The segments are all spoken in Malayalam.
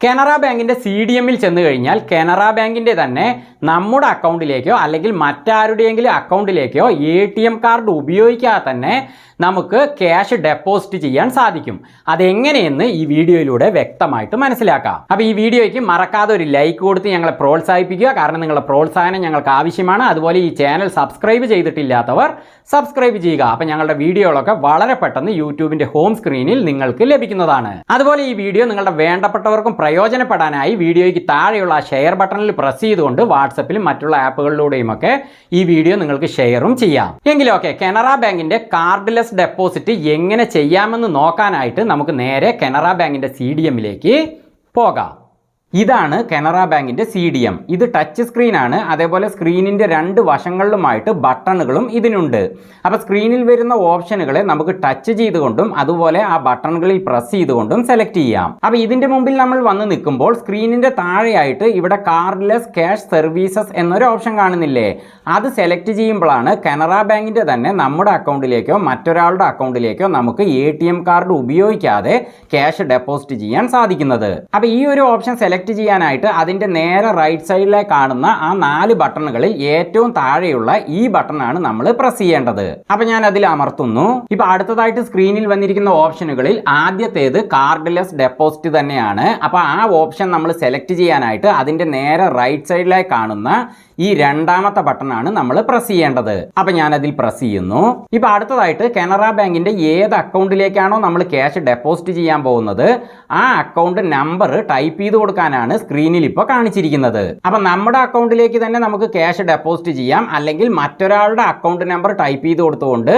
കാനറ ബാങ്കിൻ്റെ CDMൽ ചെന്ന് കഴിഞ്ഞാൽ കാനറ ബാങ്കിൻ്റെ തന്നെ നമ്മുടെ അക്കൗണ്ടിലേക്കോ അല്ലെങ്കിൽ മറ്റാരുടെയെങ്കിലും അക്കൗണ്ടിലേക്കോ ATM കാർഡ് ഉപയോഗിക്കാതെ തന്നെ നമുക്ക് ക്യാഷ് ഡെപ്പോസിറ്റ് ചെയ്യാൻ സാധിക്കും. അതെങ്ങനെയെന്ന് ഈ വീഡിയോയിലൂടെ വ്യക്തമായിട്ട് മനസ്സിലാക്കാം. അപ്പോൾ ഈ വീഡിയോയ്ക്ക് മറക്കാതെ ഒരു ലൈക്ക് കൊടുത്ത് ഞങ്ങളെ പ്രോത്സാഹിപ്പിക്കുക. കാരണം നിങ്ങളുടെ പ്രോത്സാഹനം ഞങ്ങൾക്ക് ആവശ്യമാണ്. അതുപോലെ ഈ ചാനൽ സബ്സ്ക്രൈബ് ചെയ്തിട്ടില്ലാത്തവർ സബ്സ്ക്രൈബ് ചെയ്യുക. അപ്പോൾ ഞങ്ങളുടെ വീഡിയോകളൊക്കെ വളരെ പെട്ടെന്ന് യൂട്യൂബിൻ്റെ ഹോം സ്ക്രീനിൽ നിങ്ങൾക്ക് ലഭിക്കുന്നതാണ്. അതുപോലെ ഈ വീഡിയോ നിങ്ങളുടെ വേണ്ടപ്പെട്ടവർക്കും പ്രയോജനപ്പെടാനായി വീഡിയോയ്ക്ക് താഴെയുള്ള ആ ഷെയർ ബട്ടണിൽ പ്രസ് ചെയ്തുകൊണ്ട് വാട്സപ്പിലും മറ്റുള്ള ആപ്പുകളിലൂടെയും ഒക്കെ ഈ വീഡിയോ നിങ്ങൾക്ക് ഷെയറും ചെയ്യാം. എങ്കിലും ഓക്കെ, കാനറ ബാങ്കിൻ്റെ കാർഡ്ലെസ് ഡെപ്പോസിറ്റ് എങ്ങനെ ചെയ്യാമെന്ന് നോക്കാനായിട്ട് നമുക്ക് നേരെ കാനറ ബാങ്കിൻ്റെ CDMലേക്ക് പോകാം. ഇതാണ് കാനറ ബാങ്കിൻ്റെ CDM. ഇത് ടച്ച് സ്ക്രീനാണ്. അതേപോലെ സ്ക്രീനിൻ്റെ രണ്ട് വശങ്ങളിലുമായിട്ട് ബട്ടണുകളും ഇതിനുണ്ട്. അപ്പോൾ സ്ക്രീനിൽ വരുന്ന ഓപ്ഷനുകളെ നമുക്ക് ടച്ച് ചെയ്തുകൊണ്ടും അതുപോലെ ആ ബട്ടണുകളിൽ പ്രസ് ചെയ്തുകൊണ്ടും സെലക്ട് ചെയ്യാം. അപ്പോൾ ഇതിൻ്റെ മുമ്പിൽ നമ്മൾ വന്ന് നിൽക്കുമ്പോൾ സ്ക്രീനിൻ്റെ താഴെയായിട്ട് ഇവിടെ കാർഡ്ലെസ് ക്യാഷ് സർവീസസ് എന്നൊരു ഓപ്ഷൻ കാണുന്നില്ലേ? അത് സെലക്ട് ചെയ്യുമ്പോഴാണ് കാനറ ബാങ്കിൻ്റെ തന്നെ നമ്മുടെ അക്കൗണ്ടിലേക്കോ മറ്റൊരാളുടെ അക്കൗണ്ടിലേക്കോ നമുക്ക് ATM കാർഡ് ഉപയോഗിക്കാതെ ക്യാഷ് ഡെപ്പോസിറ്റ് ചെയ്യാൻ സാധിക്കുന്നത്. അപ്പോൾ ഈ ഒരു ഓപ്ഷൻ സെലക്ട് ചെയ്യാനായിട്ട് അതിൻ്റെ നേരെ റൈറ്റ് സൈഡിലായി കാണുന്ന ആ 4 ബട്ടണുകളിൽ ഏറ്റവും താഴെയുള്ള ഈ ബട്ടണാണ് നമ്മൾ പ്രസ് ചെയ്യേണ്ടത്. അപ്പോൾ ഞാൻ അതിൽ അമർത്തുന്നു. ഇപ്പോൾ അടുത്തതായിട്ട് സ്ക്രീനിൽ വന്നിരിക്കുന്ന ഓപ്ഷനുകളിൽ ആദ്യത്തേത് കാർഡ്ലെസ് ഡെപ്പോസിറ്റ് തന്നെയാണ്. അപ്പോൾ ആ ഓപ്ഷൻ നമ്മൾ സെലക്ട് ചെയ്യാനായിട്ട് അതിൻ്റെ നേരെ റൈറ്റ് സൈഡിലായി കാണുന്ന ഈ രണ്ടാമത്തെ ബട്ടണാണ് നമ്മൾ പ്രസ് ചെയ്യേണ്ടത്. അപ്പോൾ ഞാൻ അതിൽ പ്രസ് ചെയ്യുന്നു. ഇപ്പോൾ അടുത്തതായിട്ട് കാനറ ബാങ്കിൻ്റെ ഏത് അക്കൗണ്ടിലേക്കാണോ നമ്മൾ ക്യാഷ് ഡെപ്പോസിറ്റ് ചെയ്യാൻ പോകുന്നത് ആ അക്കൗണ്ട് നമ്പർ ടൈപ്പ് ചെയ്ത് കൊടുക്കാനാണ് സ്ക്രീനിൽ ഇപ്പോൾ കാണിച്ചിരിക്കുന്നത്. അപ്പോൾ നമ്മുടെ അക്കൗണ്ടിലേക്ക് തന്നെ നമുക്ക് ക്യാഷ് ഡെപ്പോസിറ്റ് ചെയ്യാം, അല്ലെങ്കിൽ മറ്റൊരാളുടെ അക്കൗണ്ട് നമ്പർ ടൈപ്പ് ചെയ്ത് കൊടുത്തുകൊണ്ട്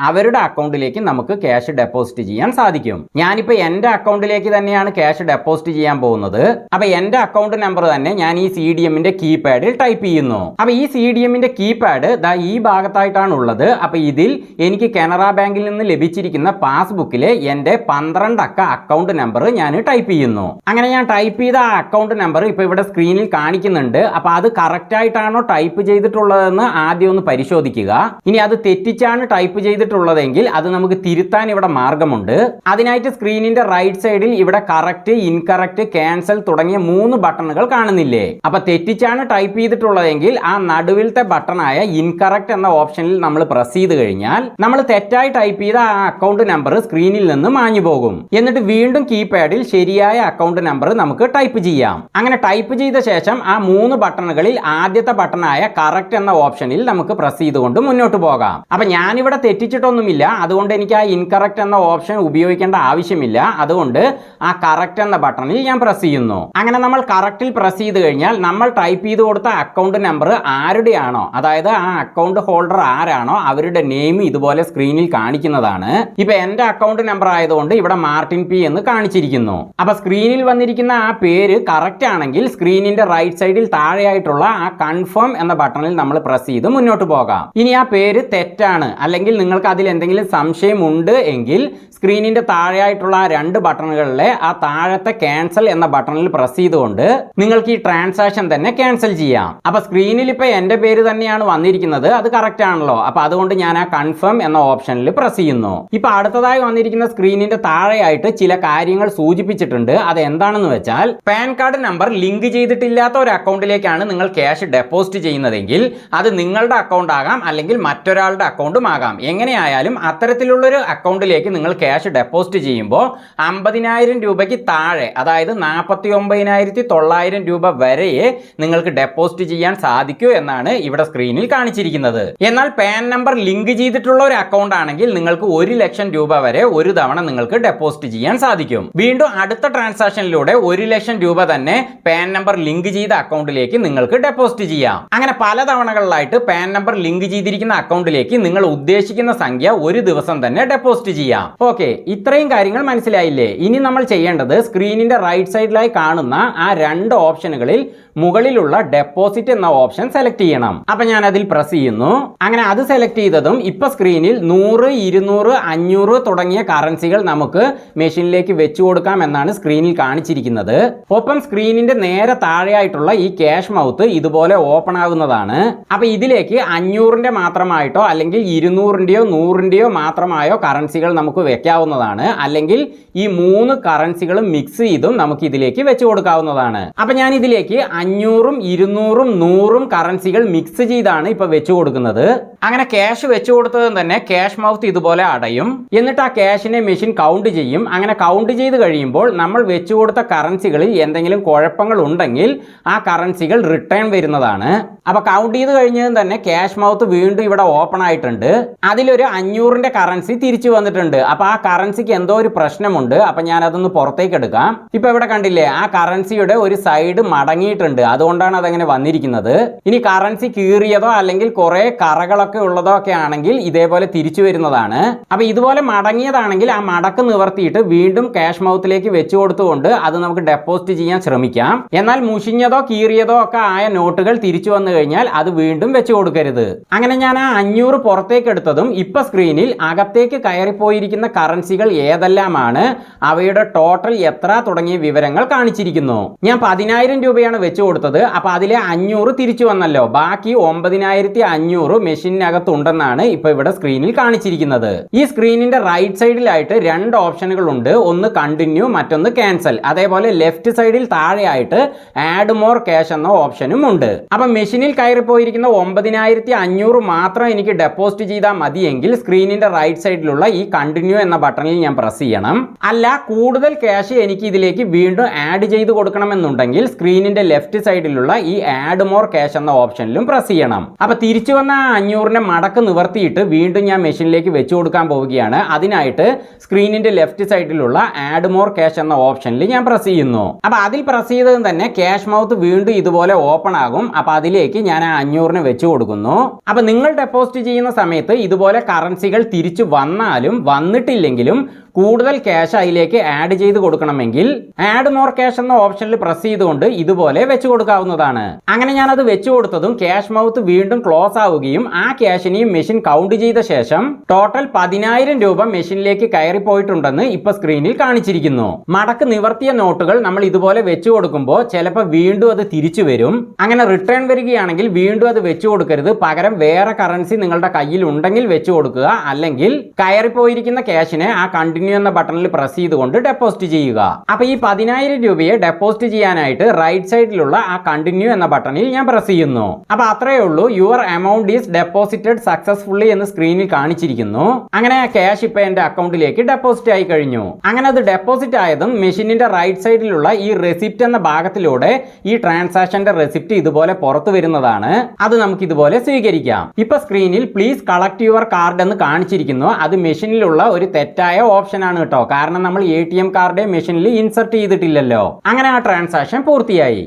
അവരുടെ അക്കൗണ്ടിലേക്ക് നമുക്ക് ക്യാഷ് ഡെപ്പോസിറ്റ് ചെയ്യാൻ സാധിക്കും. ഞാനിപ്പോൾ എൻ്റെ അക്കൗണ്ടിലേക്ക് തന്നെയാണ് ക്യാഷ് ഡെപ്പോസിറ്റ് ചെയ്യാൻ പോകുന്നത്. അപ്പോൾ എൻ്റെ അക്കൗണ്ട് നമ്പർ തന്നെ ഞാൻ ഈ CDMൻ്റെ കീപാഡിൽ ടൈപ്പ് ചെയ്യുന്നു. അപ്പോൾ ഈ CDMൻ്റെ കീപാഡ് ഈ ഭാഗത്തായിട്ടാണ് ഉള്ളത്. അപ്പോൾ ഇതിൽ എനിക്ക് കാനറ ബാങ്കിൽ നിന്ന് ലഭിച്ചിരിക്കുന്ന പാസ്ബുക്കിലെ എൻ്റെ 12 അക്ക അക്കൗണ്ട് നമ്പർ ഞാൻ ടൈപ്പ് ചെയ്യുന്നു. അങ്ങനെ ഞാൻ ടൈപ്പ് ചെയ്ത ആ അക്കൗണ്ട് നമ്പർ ഇപ്പോൾ ഇവിടെ സ്ക്രീനിൽ കാണിക്കുന്നുണ്ട്. അപ്പോൾ അത് കറക്റ്റ് ആയിട്ടാണോ ടൈപ്പ് ചെയ്തിട്ടുള്ളതെന്ന് ആദ്യം ഒന്ന് പരിശോധിക്കുക. ഇനി അത് തെറ്റിച്ചാണ് ടൈപ്പ് ചെയ്തിട്ടുള്ളതെങ്കിൽ അത് നമുക്ക് തിരുത്താൻ ഇവിടെ മാർഗമുണ്ട്. അതിനായിട്ട് സ്ക്രീനിന്റെ റൈറ്റ് സൈഡിൽ ഇവിടെ കറക്റ്റ്, ഇൻകറക്റ്റ്, ക്യാൻസൽ തുടങ്ങിയ 3 ബട്ടണുകൾ കാണുന്നില്ലേ? അപ്പോൾ തെറ്റിച്ചാണ് ടൈപ്പ് ചെയ്തിട്ടുള്ളതെങ്കിൽ ആ നടുവിലത്തെ ബട്ടണായ ഇൻകറക്റ്റ് എന്ന ഓപ്ഷനിൽ നമ്മൾ പ്രസ് ചെയ്ത് കഴിഞ്ഞാൽ നമ്മൾ തെറ്റായി ടൈപ്പ് ചെയ്ത ആ അക്കൗണ്ട് നമ്പർ സ്ക്രീനിൽ നിന്ന് മാഞ്ഞു പോകും. എന്നിട്ട് വീണ്ടും കീപാഡിൽ ശരിയായ അക്കൗണ്ട് നമ്പർ നമുക്ക് ടൈപ്പ് ചെയ്യാം. അങ്ങനെ ടൈപ്പ് ചെയ്ത ശേഷം ആ 3 ബട്ടണുകളിൽ ആദ്യത്തെ ബട്ടണായ കറക്റ്റ് എന്ന ഓപ്ഷനിൽ നമുക്ക് പ്രസ് ചെയ്തുകൊണ്ട് മുന്നോട്ട് പോകാം. അപ്പൊ ഞാനിവിടെ തെറ്റിച്ചിട്ടൊന്നുമില്ല, അതുകൊണ്ട് എനിക്ക് ആ ഇൻകറക്റ്റ് എന്ന ഓപ്ഷൻ ഉപയോഗിക്കേണ്ട ആവശ്യമില്ല. അതുകൊണ്ട് ആ കറക്റ്റ് എന്ന ബട്ടണിൽ ഞാൻ പ്രസ് ചെയ്യുന്നു. അങ്ങനെ നമ്മൾ കറക്റ്റിൽ പ്രസ് ചെയ്ത് കഴിഞ്ഞാൽ നമ്മൾ ടൈപ്പ് ചെയ്ത് കൊടുത്ത അക്കൗണ്ട് നമ്പർ ആരുടെയാണോ, അതായത് ആ അക്കൗണ്ട് ഹോൾഡർ ആരാണോ അവരുടെ നെയിം ഇതുപോലെ സ്ക്രീനിൽ കാണിക്കുന്നതാണ്. ഇപ്പൊ എന്റെ അക്കൗണ്ട് നമ്പർ ആയതുകൊണ്ട് ഇവിടെ മാർട്ടിൻ P എന്ന് കാണിച്ചിരിക്കുന്നു. അപ്പൊ സ്ക്രീനിൽ വന്നിരിക്കുന്ന ആ പേര് കറക്റ്റ് ആണെങ്കിൽ സ്ക്രീനിന്റെ റൈറ്റ് സൈഡിൽ താഴെയായിട്ടുള്ള ആ കൺഫേം എന്ന ബട്ടണിൽ നമ്മൾ പ്രസ് ചെയ്ത് മുന്നോട്ട് പോകാം. ഇനി ആ പേര് തെറ്റാണ് അല്ലെങ്കിൽ നിങ്ങൾക്ക് അതിൽ എന്തെങ്കിലും സംശയമുണ്ട് എങ്കിൽ സ്ക്രീനിന്റെ താഴെയായിട്ടുള്ള ആ 2 ബട്ടണുകളിലെ ആ താഴത്തെ ക്യാൻസൽ എന്ന ബട്ടണിൽ പ്രസ് ചെയ്തുകൊണ്ട് നിങ്ങൾക്ക് ഈ ട്രാൻസാക്ഷൻ തന്നെ ക്യാൻസൽ ചെയ്യാം. അപ്പൊ സ്ക്രീനിൽ ഇപ്പൊ എന്റെ പേര് തന്നെയാണ് വന്നിരിക്കുന്നത്, അത് കറക്റ്റ് ആണല്ലോ. അപ്പൊ അതുകൊണ്ട് ഞാൻ ആ കൺഫേം എന്ന ഓപ്ഷനിൽ പ്രസ് ചെയ്യുന്നു. ഇപ്പൊ അടുത്തതായി വന്നിരിക്കുന്ന സ്ക്രീനിന്റെ താഴെയായിട്ട് ചില കാര്യങ്ങൾ സൂചിപ്പിച്ചിട്ടുണ്ട്. അത് എന്താണെന്ന് വെച്ചാൽ പാൻ കാർഡ് നമ്പർ ലിങ്ക് ചെയ്തിട്ടില്ലാത്ത ഒരു അക്കൗണ്ടിലേക്കാണ് നിങ്ങൾ ക്യാഷ് ഡെപ്പോസിറ്റ് ചെയ്യുന്നതെങ്കിൽ അത് നിങ്ങളുടെ അക്കൗണ്ട് ആകാം അല്ലെങ്കിൽ മറ്റൊരാളുടെ അക്കൗണ്ടും ആകാം. എങ്ങനെയായാലും അത്തരത്തിലുള്ളൊരു അക്കൗണ്ടിലേക്ക് നിങ്ങൾ ക്യാഷ് ഡെപ്പോസിറ്റ് ചെയ്യുമ്പോൾ 50,000 രൂപയ്ക്ക് താഴെ, അതായത് 49,900 രൂപ വരെയേ നിങ്ങൾക്ക് ഡെപ്പോസിറ്റ് ചെയ്യാൻ സാധിക്കൂ എന്നാണ് ഇവിടെ സ്ക്രീനിൽ കാണിച്ചിരിക്കുന്നത്. എന്നാൽ പാൻ നമ്പർ ലിങ്ക് ചെയ്തിട്ടുള്ള ഒരു അക്കൗണ്ട് ആണെങ്കിൽ നിങ്ങൾക്ക് 1 ലക്ഷം രൂപ വരെ ഒരു തവണ നിങ്ങൾക്ക് ഡെപ്പോസിറ്റ് ചെയ്യാൻ സാധിക്കും. വീണ്ടും അടുത്ത ട്രാൻസാക്ഷനിലൂടെ 1 ലക്ഷം രൂപ തന്നെ പാൻ നമ്പർ ലിങ്ക് ചെയ്ത അക്കൗണ്ടിലേക്ക് നിങ്ങൾക്ക് ഡെപ്പോസിറ്റ് ചെയ്യാം. അങ്ങനെ പല തവണകളിലായിട്ട് പാൻ നമ്പർ ലിങ്ക് ചെയ്തിരിക്കുന്ന അക്കൗണ്ടിലേക്ക് നിങ്ങൾ ഉദ്ദേശിക്കുന്ന സംഖ്യ ഒരു ദിവസം തന്നെ ഡെപ്പോസിറ്റ് ചെയ്യാം. ഓക്കെ, ഇത്രയും കാര്യങ്ങൾ മനസ്സിലായില്ലേ? ഇനി നമ്മൾ ചെയ്യേണ്ടത് സ്ക്രീനിന്റെ റൈറ്റ് സൈഡിലായി കാണുന്ന ആ 2 ഓപ്ഷനുകളിൽ മുകളിലുള്ള ഡെപ്പോസിറ്റ് എന്ന ഓപ്ഷൻ സെലക്ട് ചെയ്യണം. അപ്പൊ ഞാൻ അതിൽ പ്രസ് ചെയ്യുന്നു. അങ്ങനെ അത് സെലക്ട് ചെയ്തതും ഇപ്പൊ സ്ക്രീനിൽ 100, 200, 500 തുടങ്ങിയ കറൻസികൾ നമുക്ക് മെഷീനിലേക്ക് വെച്ചു കൊടുക്കാം എന്നാണ് സ്ക്രീനിൽ കാണിച്ചിരിക്കുന്നത്. ഒപ്പം സ്ക്രീനിന്റെ നേരെ താഴെയായിട്ടുള്ള ഈ ക്യാഷ് മൗത്ത് ഇതുപോലെ ഓപ്പൺ ആകുന്നതാണ്. അപ്പൊ ഇതിലേക്ക് 500ന്റെ മാത്രമായിട്ടോ അല്ലെങ്കിൽ 200ന്റെയോ 100ന്റെയോ മാത്രമായോ കറൻസികൾ നമുക്ക് വെക്കാവുന്നതാണ്. അല്ലെങ്കിൽ ഈ 3 കറൻസികളും മിക്സ് ചെയ്തും നമുക്ക് ഇതിലേക്ക് വെച്ച് കൊടുക്കാവുന്നതാണ്. അപ്പൊ ഞാൻ ഇതിലേക്ക് 500ഉം 200ഉം 100ഉം കറൻസികൾ മിക്സ് ചെയ്താണ് ഇപ്പൊ വെച്ച് കൊടുക്കുന്നത്. അങ്ങനെ ക്യാഷ് വെച്ച് കൊടുത്തതും തന്നെ ക്യാഷ് മൗത്ത് ഇതുപോലെ അടയും. എന്നിട്ട് ആ ക്യാഷിനെ മെഷീൻ കൗണ്ട് ചെയ്യും. അങ്ങനെ കൗണ്ട് ചെയ്ത് കഴിയുമ്പോൾ നമ്മൾ വെച്ച് കൊടുത്ത കറൻസികളിൽ എന്തെങ്കിലും കുഴപ്പങ്ങൾ ഉണ്ടെങ്കിൽ ആ കറൻസികൾ റിട്ടേൺ വരുന്നതാണ്. അപ്പൊ കൗണ്ട് ചെയ്ത് കഴിഞ്ഞതും തന്നെ ക്യാഷ് മൗത്ത് വീണ്ടും ഇവിടെ ഓപ്പൺ ആയിട്ടുണ്ട്. അതിലൊരു 500ന്റെ കറൻസി തിരിച്ചു വന്നിട്ടുണ്ട്. അപ്പൊ ആ കറൻസിക്ക് എന്തോ ഒരു പ്രശ്നമുണ്ട്. അപ്പൊ ഞാൻ അതൊന്ന് പുറത്തേക്ക് എടുക്കാം. ഇപ്പൊ ഇവിടെ കണ്ടില്ലേ, ആ കറൻസിയുടെ ഒരു സൈഡ് മടങ്ങിയിട്ടുണ്ട്. അതുകൊണ്ടാണ് അതങ്ങനെ വന്നിരിക്കുന്നത്. ഇനി കറൻസി കീറിയതോ അല്ലെങ്കിൽ കുറെ കറകളൊക്കെ ഉള്ളതോ ഒക്കെ ആണെങ്കിൽ ഇതേപോലെ തിരിച്ചു വരുന്നതാണ്. അപ്പൊ ഇതുപോലെ മടങ്ങിയതാണെങ്കിൽ ആ മടക്ക് നിവർത്തിയിട്ട് വീണ്ടും ക്യാഷ് മൗത്തിലേക്ക് വെച്ചു കൊടുത്തുകൊണ്ട് അത് നമുക്ക് ഡെപ്പോസിറ്റ് ചെയ്യാൻ ശ്രമിക്കാം. എന്നാൽ മുഷിഞ്ഞതോ കീറിയതോ ഒക്കെ ആയ നോട്ടുകൾ തിരിച്ചു വന്നു കഴിഞ്ഞാൽ അത് വീണ്ടും വെച്ചു കൊടുക്കരുത്. അങ്ങനെ ഞാൻ ആ 500 പുറത്തേക്ക് എടുത്തതും ഇപ്പൊ സ്ക്രീനിൽ അകത്തേക്ക് കയറിപ്പോയിരിക്കുന്ന കറൻസികൾ ഏതെല്ലാമാണ്, അവയുടെ ടോട്ടൽ എത്ര തുടങ്ങിയ വിവരങ്ങൾ കാണിച്ചിരിക്കുന്നു. ഞാൻ 10,000 രൂപയാണ് വെച്ചു കൊടുത്തത്. അപ്പൊ അതിലെ 500 തിരിച്ചു വന്നല്ലോ. ബാക്കി 9,500 മെഷീനകത്ത് ഉണ്ടെന്നാണ് ഇപ്പൊ ഇവിടെ സ്ക്രീനിൽ കാണിച്ചിരിക്കുന്നത്. ഈ സ്ക്രീനിന്റെ റൈറ്റ് സൈഡിലായിട്ട് 2 ഓപ്ഷനുകൾ ഉണ്ട്. ഒന്ന് കണ്ടിന്യൂ, മറ്റൊന്ന് ക്യാൻസൽ. അതേപോലെ ലെഫ്റ്റ് സൈഡിൽ താഴെയായിട്ട് ആഡ് മോർ ക്യാഷ് എന്ന ഓപ്ഷനും ഉണ്ട്. അപ്പൊ മെഷീനിൽ കയറിപ്പോയിരിക്കുന്ന 9,500 മാത്രം എനിക്ക് ഡെപ്പോസിറ്റ് ചെയ്താൽ മതിയെങ്കിൽ സ്ക്രീനിന്റെ റൈറ്റ് സൈഡിലുള്ള ഈ കണ്ടിന്യൂ എന്ന ബട്ടണിൽ ഞാൻ പ്രസ് ചെയ്യണം. അല്ല, കൂടുതൽ ക്യാഷ് എനിക്ക് ഇതിലേക്ക് വീണ്ടും ആഡ് ചെയ്ത് കൊടുക്കണമെന്നുണ്ടെങ്കിൽ സ്ക്രീനിന്റെ ലെഫ്റ്റ് സൈഡിലുള്ള ഈ ആഡ് മോർ ക്യാഷ് എന്ന ഓപ്ഷനിലും പ്രസ് ചെയ്യണം. അപ്പൊ തിരിച്ചു വന്ന 500ന്റെ മടക്ക് നിവർത്തിയിട്ട് വീണ്ടും ഞാൻ മെഷീനിലേക്ക് വെച്ചു കൊടുക്കാൻ പോവുകയാണ്. അതിനായിട്ട് സ്ക്രീനിന്റെ ലെഫ്റ്റ് സൈഡിലുള്ള ആഡ് മോർ ക്യാഷ് എന്ന ഓപ്ഷനിൽ ഞാൻ പ്രസ് ചെയ്യുന്നു. അപ്പൊ അതിൽ പ്രസ് ചെയ്തതും തന്നെ ക്യാഷ് മൗത്ത് വീണ്ടും ഇതുപോലെ ഓപ്പൺ ആകും. അപ്പൊ അതിലേക്ക് ഞാൻ ആ 500ന് വെച്ചു കൊടുക്കുന്നു. അപ്പൊ നിങ്ങൾ ഡെപ്പോസിറ്റ് ചെയ്യുന്ന സമയത്ത് ഇതുപോലെ കറൻസികൾ തിരിച്ചു വന്നാലും വന്നിട്ടില്ലെങ്കിലും കൂടുതൽ ക്യാഷ് അതിലേക്ക് ആഡ് ചെയ്ത് കൊടുക്കണമെങ്കിൽ ആഡ് മോർ ക്യാഷ് എന്ന ഓപ്ഷനിൽ പ്രസ് ചെയ്തുകൊണ്ട് ഇതുപോലെ വെച്ചു കൊടുക്കാവുന്നതാണ്. അങ്ങനെ ഞാൻ അത് വെച്ചു കൊടുത്തതും ക്യാഷ് മൗത്ത് വീണ്ടും ക്ലോസ് ആവുകയും ആ ക്യാഷിനെയും മെഷീൻ കൗണ്ട് ചെയ്ത ശേഷം ടോട്ടൽ 10,000 രൂപ മെഷീനിലേക്ക് കയറിപ്പോയിട്ടുണ്ടെന്ന് ഇപ്പൊ സ്ക്രീനിൽ കാണിച്ചിരിക്കുന്നു. മടക്ക് നിവർത്തിയ നോട്ടുകൾ നമ്മൾ ഇതുപോലെ വെച്ചു കൊടുക്കുമ്പോൾ ചിലപ്പോൾ വീണ്ടും അത് തിരിച്ചു വരും. അങ്ങനെ റിട്ടേൺ വരികയാണെങ്കിൽ വീണ്ടും അത് വെച്ചു കൊടുക്കരുത്. പകരം വേറെ കറൻസി നിങ്ങളുടെ കയ്യിൽ ഉണ്ടെങ്കിൽ വെച്ചു കൊടുക്കുക. അല്ലെങ്കിൽ കയറിപ്പോയിരിക്കുന്ന ക്യാഷിനെ ആ കണ്ടിന്യൂ എന്ന ബട്ടണിൽ പ്രസ് ചെയ്തുകൊണ്ട് ഡെപ്പോസിറ്റ് ചെയ്യുക. അപ്പൊ ഈ 10,000 രൂപയെ ഡെപ്പോസിറ്റ് ചെയ്യാനായിട്ട് റൈറ്റ് സൈഡിലുള്ള ആ കണ്ടിന്യൂ എന്ന ബട്ടണിൽ ഞാൻ പ്രസ് ചെയ്യുന്നു. അപ്പൊ അത്രയേ ഉള്ളൂ. Your amount is deposited successfully എന്ന് സ്ക്രീനിൽ കാണിച്ചിരിക്കുന്നു. അങ്ങനെ ആ ക്യാഷ് ഇപ്പൊ എന്റെ അക്കൗണ്ടിലേക്ക് ഡെപ്പോസിറ്റ് ആയി കഴിഞ്ഞു. അങ്ങനെ അത് ഡെപ്പോസിറ്റ് ആയതും മെഷീനിന്റെ റൈറ്റ് സൈഡിലുള്ള ഈ റെസിപ്റ്റ് എന്ന ഭാഗത്തിലൂടെ ഈ ട്രാൻസാക്ഷന്റെ റെസിപ്റ്റ് ഇതുപോലെ പുറത്തു വരുന്നതാണ്. അത് നമുക്ക് ഇതുപോലെ സ്വീകരിക്കാം. ഇപ്പൊ സ്ക്രീനിൽ പ്ലീസ് കളക്ട് യുവർ കാർഡ് എന്ന് കാണിച്ചിരിക്കുന്നു. അത് മെഷീനിലുള്ള ഒരു തെറ്റായ ഓപ്ഷൻ ആണ് കേട്ടോ. കാരണം നമ്മൾ ATM കാർഡ് മെഷീനിൽ ഇൻസർട്ട് ചെയ്തിട്ടില്ലല്ലോ. അങ്ങനെ ആ ട്രാൻസാക്ഷൻ പൂർത്തിയായി.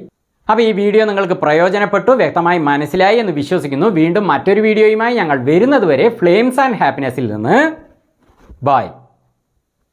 അപ്പോൾ ഈ വീഡിയോ നിങ്ങൾക്ക് പ്രയോജനപ്പെട്ടു, വ്യക്തമായി മനസ്സിലായി എന്ന് വിശ്വസിക്കുന്നു. വീണ്ടും മറ്റൊരു വീഡിയോയുമായി ഞങ്ങൾ വരുന്നത് വരെ ഫ്ലെയിംസ് ആൻഡ് ഹാപ്പിനെസ്സിൽ നിന്ന് ബൈ.